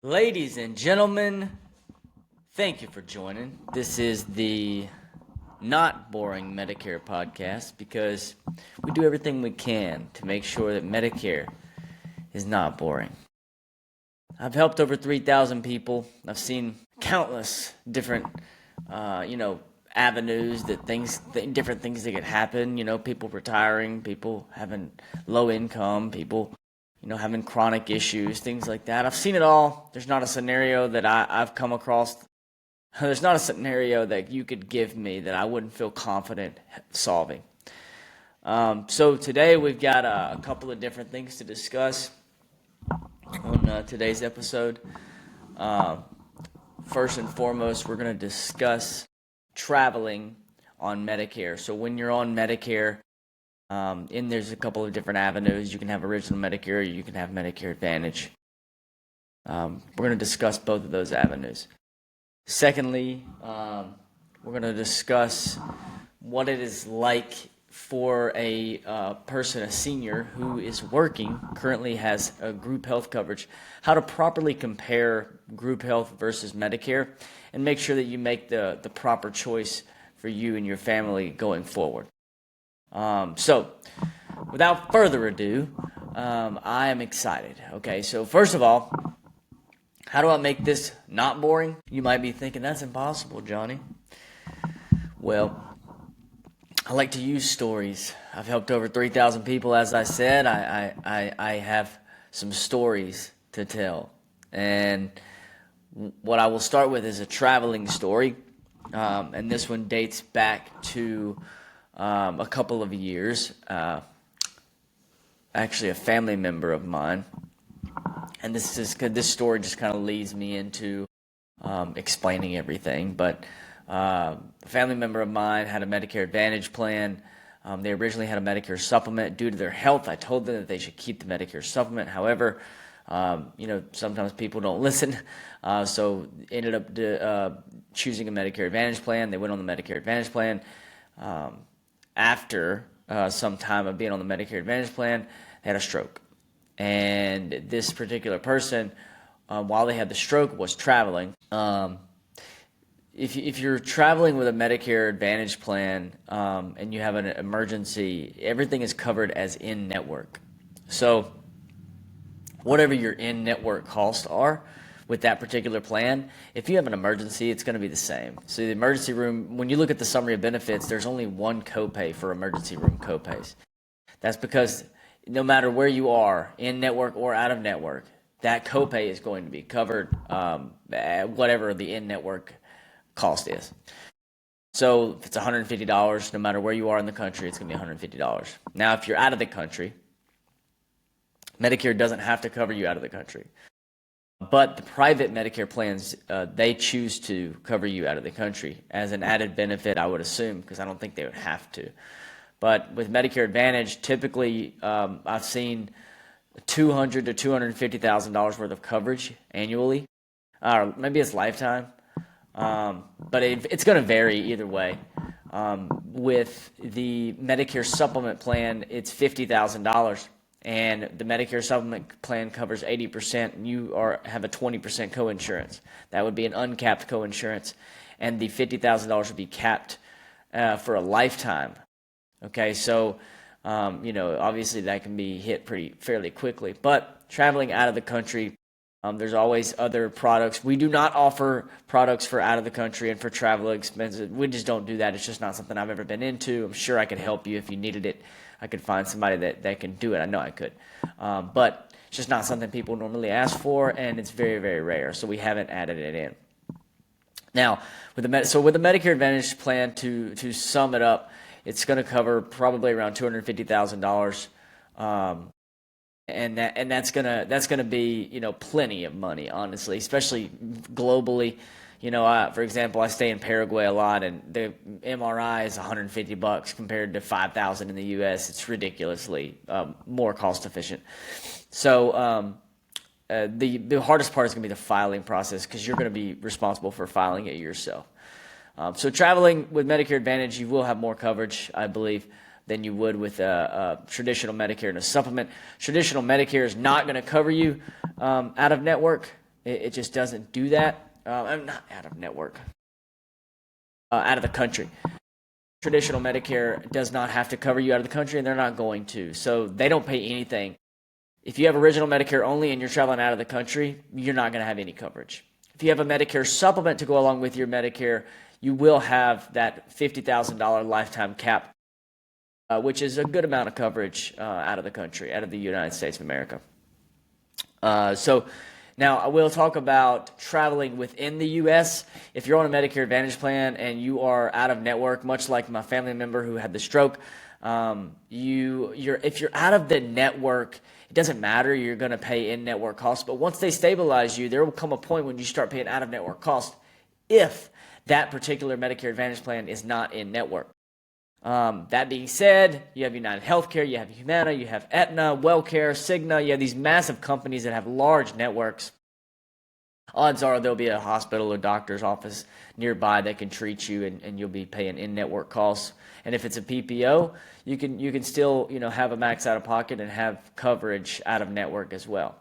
Ladies and gentlemen, thank you for joining. This is the Not Boring Medicare podcast because we do everything we can to make sure that Medicare is not boring. I've helped over 3,000 people. I've seen countless different, avenues different things that could happen. People retiring, people having low income, people having chronic issues, things like that. I've seen it all. There's not a scenario that I've come across. There's not a scenario that you could give me that I wouldn't feel confident solving. So today we've got a couple of different things to discuss on today's episode. First and foremost, we're going to discuss traveling on Medicare. So when you're on Medicare, and there's a couple of different avenues. You can have original Medicare, or you can have Medicare Advantage. We're going to discuss both of those avenues. Secondly, we're going to discuss what it is like for a person, a senior who is working, currently has a group health coverage, how to properly compare group health versus Medicare, and make sure that you make the proper choice for you and your family going forward. So, without further ado, I am excited. Okay, so first of all, how do I make this not boring? You might be thinking, that's impossible, Johnny. Well, I like to use stories. I've helped over 3,000 people, as I said. I have some stories to tell. And what I will start with is a traveling story. And this one dates back to a couple of years, actually a family member of mine, and this story just kind of leads me into explaining everything. But a family member of mine had a Medicare Advantage plan. They originally had a Medicare supplement. Due to their health, I told them that they should keep the Medicare supplement. However, sometimes people don't listen, so ended up choosing a Medicare Advantage plan. They went on the Medicare Advantage plan. After some time of being on the Medicare Advantage plan, they had a stroke. And this particular person, while they had the stroke, was traveling. If you're traveling with a Medicare Advantage plan and you have an emergency, everything is covered as in-network. So whatever your in-network costs are with that particular plan, if you have an emergency, it's going to be the same. So the emergency room, when you look at the summary of benefits, there's only one copay for emergency room copays. That's because no matter where you are, in network or out of network, that copay is going to be covered at whatever the in-network cost is. So if it's $150, no matter where you are in the country, it's going to be $150. Now, if you're out of the country, Medicare doesn't have to cover you out of the country. But the private Medicare plans, they choose to cover you out of the country as an added benefit, I would assume, because I don't think they would have to. But with Medicare Advantage, typically I've seen $200,000 to $250,000 worth of coverage annually, or maybe it's lifetime. But it's going to vary either way. With the Medicare supplement plan, it's $50,000. And the Medicare supplement plan covers 80%, and you have a 20% coinsurance. That would be an uncapped coinsurance, and the $50,000 would be capped for a lifetime. Okay, so obviously that can be hit fairly quickly. But traveling out of the country, there's always other products. We do not offer products for out of the country and for travel expenses. We just don't do that. It's just not something I've ever been into. I'm sure I could help you if you needed it. I could find somebody that can do it. I know I could. But it's just not something people normally ask for, and it's very, very rare. So we haven't added it in. Now, with the Medicare Advantage plan, to sum it up, it's going to cover probably around $250,000, and that's gonna be plenty of money, honestly, especially globally. For example, I stay in Paraguay a lot, and the MRI is $150 compared to $5,000 in the U.S. It's ridiculously more cost efficient. So the hardest part is going to be the filing process, because you're going to be responsible for filing it yourself. So traveling with Medicare Advantage, you will have more coverage, I believe, than you would with a traditional Medicare and a supplement. Traditional Medicare is not going to cover you out of network. It just doesn't do that. I'm not out of network, out of the country. Traditional Medicare does not have to cover you out of the country, and they're not going to. So they don't pay anything. If you have original Medicare only and you're traveling out of the country, you're not going to have any coverage. If you have a Medicare supplement to go along with your Medicare, you will have that $50,000 lifetime cap, which is a good amount of coverage out of the country, out of the United States of America. So now I will talk about traveling within the U.S. If you're on a Medicare Advantage plan and you are out of network, much like my family member who had the stroke, if you're out of the network, it doesn't matter. You're going to pay in-network costs. But once they stabilize you, there will come a point when you start paying out-of-network costs if that particular Medicare Advantage plan is not in-network. That being said, you have United Healthcare, you have Humana, you have Aetna, WellCare, Cigna. You have these massive companies that have large networks. Odds are there'll be a hospital or doctor's office nearby that can treat you, and you'll be paying in-network costs. And if it's a PPO, you can still have a max out of pocket and have coverage out of network as well.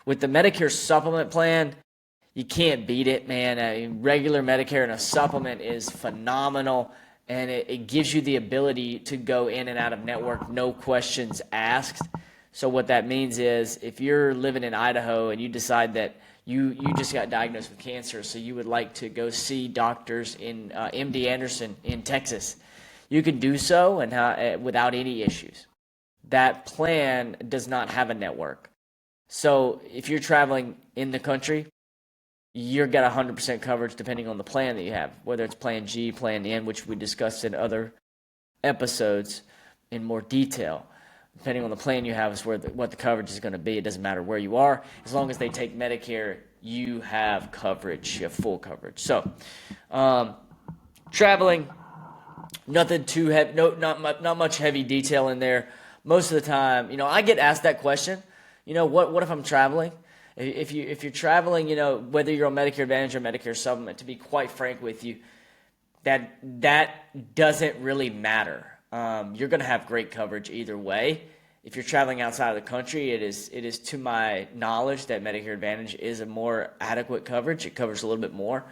With the Medicare supplement plan, you can't beat it, man. Regular Medicare and a supplement is phenomenal. And it gives you the ability to go in and out of network, no questions asked. So what that means is if you're living in Idaho and you decide that you just got diagnosed with cancer, so you would like to go see doctors in MD Anderson in Texas, you can do so and without any issues. That plan does not have a network. So if you're traveling in the country, you're got 100% coverage depending on the plan that you have, whether it's Plan G, Plan N, which we discussed in other episodes in more detail. Depending on the plan you have is what the coverage is going to be. It doesn't matter where you are. As long as they take Medicare, you have coverage. You have full coverage. So traveling, nothing too heavy, not much heavy detail in there. Most of the time, I get asked that question. What if I'm traveling? If you're traveling, whether you're on Medicare Advantage or Medicare Supplement, to be quite frank with you, that doesn't really matter. You're going to have great coverage either way. If you're traveling outside of the country, it is to my knowledge that Medicare Advantage is a more adequate coverage. It covers a little bit more.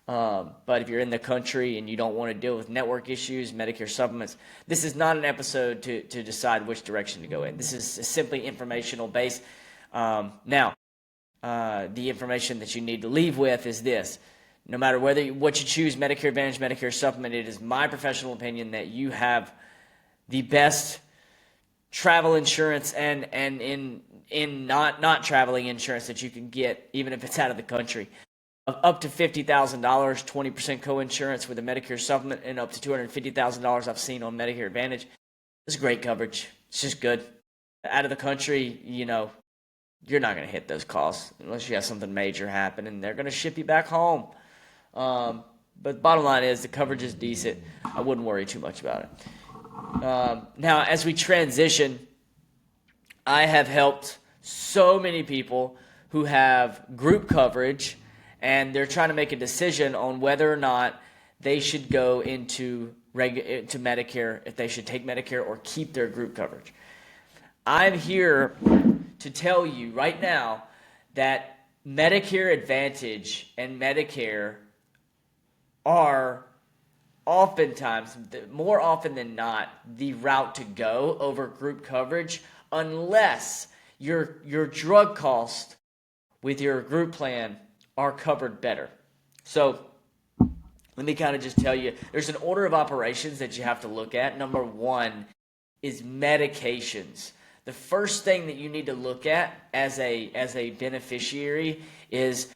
But if you're in the country and you don't want to deal with network issues, Medicare supplements, this is not an episode to decide which direction to go in. This is simply informational based. Now, the information that you need to leave with is this. No matter what you choose, Medicare Advantage, Medicare Supplement, it is my professional opinion that you have the best travel insurance and in not traveling insurance that you can get, even if it's out of the country. Up to $50,000, 20% co-insurance with a Medicare Supplement, and up to $250,000 I've seen on Medicare Advantage. It's great coverage. It's just good. Out of the country, you're not going to hit those costs unless you have something major happen, and they're going to ship you back home. But bottom line is the coverage is decent. I wouldn't worry too much about it. Now, as we transition, I have helped so many people who have group coverage, and they're trying to make a decision on whether or not they should go into Medicare, if they should take Medicare or keep their group coverage. I'm here to tell you right now that Medicare Advantage and Medicare are oftentimes, more often than not, the route to go over group coverage unless your drug costs with your group plan are covered better. So let me kind of just tell you, there's an order of operations that you have to look at. Number one is medications. The first thing that you need to look at as a beneficiary is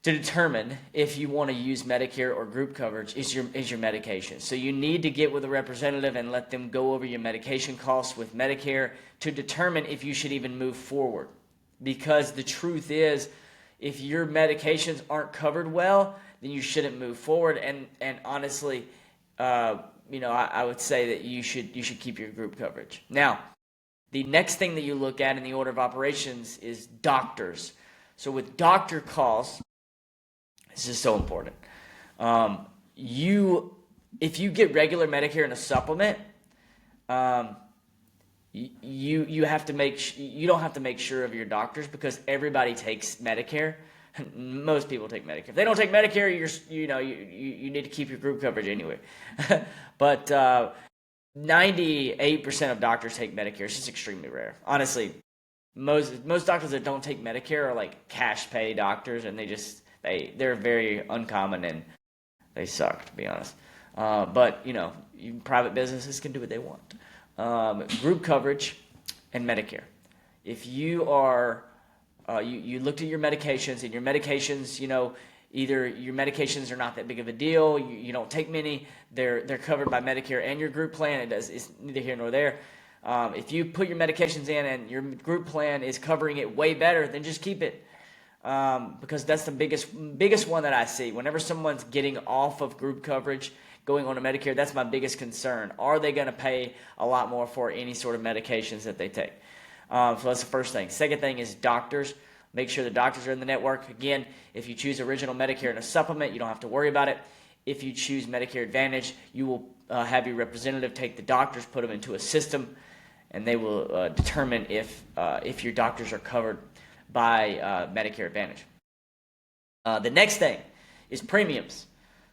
to determine if you want to use Medicare or group coverage is your medication. So you need to get with a representative and let them go over your medication costs with Medicare to determine if you should even move forward. Because the truth is, if your medications aren't covered well, then you shouldn't move forward. And honestly, I would say that you should keep your group coverage. Now, the next thing that you look at in the order of operations is doctors. So with doctor costs, this is so important. If you get regular Medicare and a supplement, you have to you don't have to make sure of your doctors because everybody takes Medicare. Most people take Medicare. If they don't take Medicare, you need to keep your group coverage anyway. But 98% of doctors take Medicare. It's just extremely rare. Honestly, most doctors that don't take Medicare are like cash pay doctors, and they're very uncommon and they suck, to be honest. But private businesses can do what they want. Group coverage and Medicare. If you are you looked at your medications, and your medications, either your medications are not that big of a deal, you don't take many, they're covered by Medicare and your group plan. It's neither here nor there. If you put your medications in and your group plan is covering it way better, then just keep it. Because that's the biggest one that I see. Whenever someone's getting off of group coverage, going on to Medicare, that's my biggest concern. Are they going to pay a lot more for any sort of medications that they take? So that's the first thing. Second thing is doctors. Make sure the doctors are in the network. Again, if you choose original Medicare and a supplement, you don't have to worry about it. If you choose Medicare Advantage, you will have your representative take the doctors, put them into a system, and they will determine if your doctors are covered by Medicare Advantage. The next thing is premiums.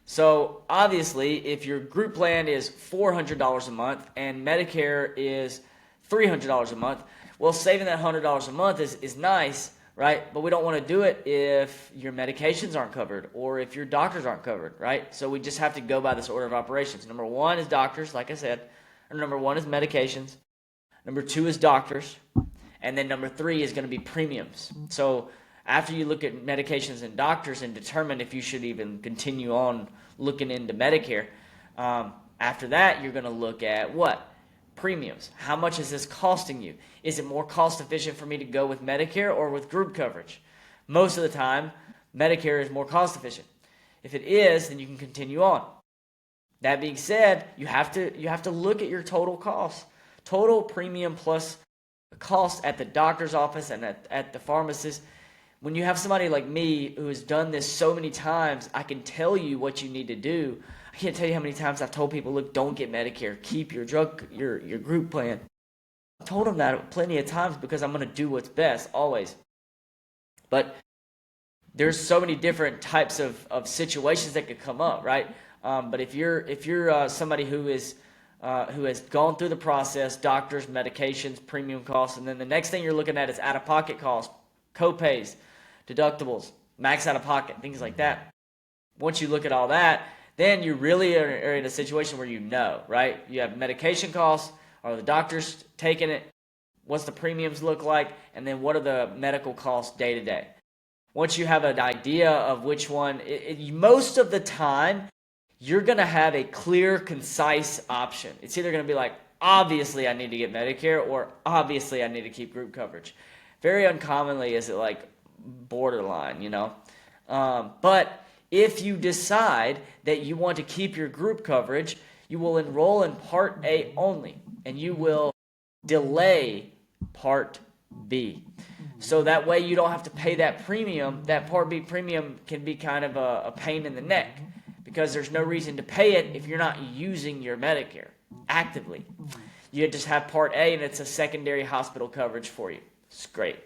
So obviously, if your group plan is $400 a month and Medicare is $300 a month, well, saving that $100 a month is nice, right? But we don't want to do it if your medications aren't covered or if your doctors aren't covered, right? So we just have to go by this order of operations. Number one is doctors, like I said. Number one is medications. Number two is doctors. And then number three is going to be premiums. So after you look at medications and doctors and determine if you should even continue on looking into Medicare, after that, you're going to look at what? Premiums. How much is this costing you? Is it more cost efficient for me to go with Medicare or with group coverage? Most of the time, Medicare is more cost efficient. If it is, then you can continue on. That being said, you have to look at your total cost. Total premium plus cost at the doctor's office and at the pharmacist. When you have somebody like me who has done this so many times, I can tell you what you need to do. I can't tell you how many times I've told people, look, don't get Medicare. Keep your group plan. I've told them that plenty of times because I'm going to do what's best, always. But there's so many different types of situations that could come up, right? But if you're somebody who has gone through the process, doctors, medications, premium costs, and then the next thing you're looking at is out-of-pocket costs, co-pays, deductibles, max out-of-pocket, things like that. Once you look at all that, then you really are in a situation where right? You have medication costs, are the doctors taking it, what's the premiums look like, and then what are the medical costs day to day. Once you have an idea of which one, most of the time, you're going to have a clear, concise option. It's either going to be like, obviously I need to get Medicare, or obviously I need to keep group coverage. Very uncommonly is it like borderline, But if you decide that you want to keep your group coverage, you will enroll in Part A only, and you will delay Part B. So that way you don't have to pay that premium. That Part B premium can be kind of a pain in the neck because there's no reason to pay it if you're not using your Medicare actively. You just have Part A, and it's a secondary hospital coverage for you. It's great.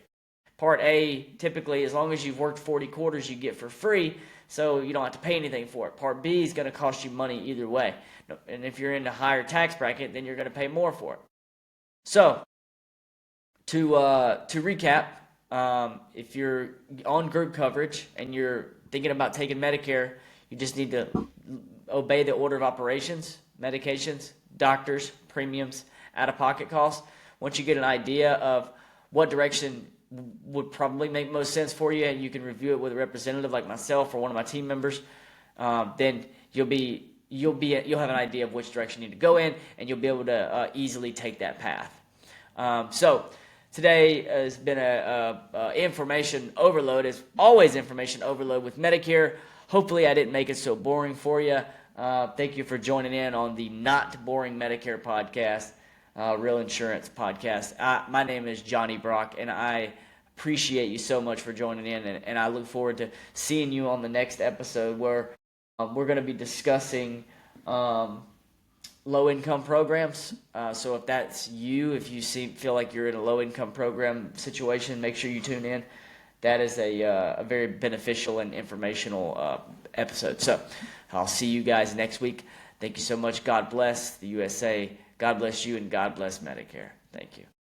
Part A, typically, as long as you've worked 40 quarters, you get for free, so you don't have to pay anything for it. Part B is going to cost you money either way. And if you're in a higher tax bracket, then you're going to pay more for it. So, to recap, if you're on group coverage and you're thinking about taking Medicare, you just need to obey the order of operations, medications, doctors, premiums, out-of-pocket costs. Once you get an idea of what direction would probably make most sense for you, and you can review it with a representative like myself or one of my team members, then you'll have an idea of which direction you need to go in, and you'll be able to easily take that path. So today has been a information overload. It's always information overload with Medicare. Hopefully I didn't make it so boring for you. Thank you for joining in on the Not Boring Medicare podcast. Real Insurance Podcast. My name is Johnny Brock, and I appreciate you so much for joining in, and I look forward to seeing you on the next episode where we're going to be discussing low-income programs. So if that's you, if you feel like you're in a low-income program situation, make sure you tune in. That is a very beneficial and informational episode. So I'll see you guys next week. Thank you so much. God bless the USA. God bless you, and God bless Medicare. Thank you.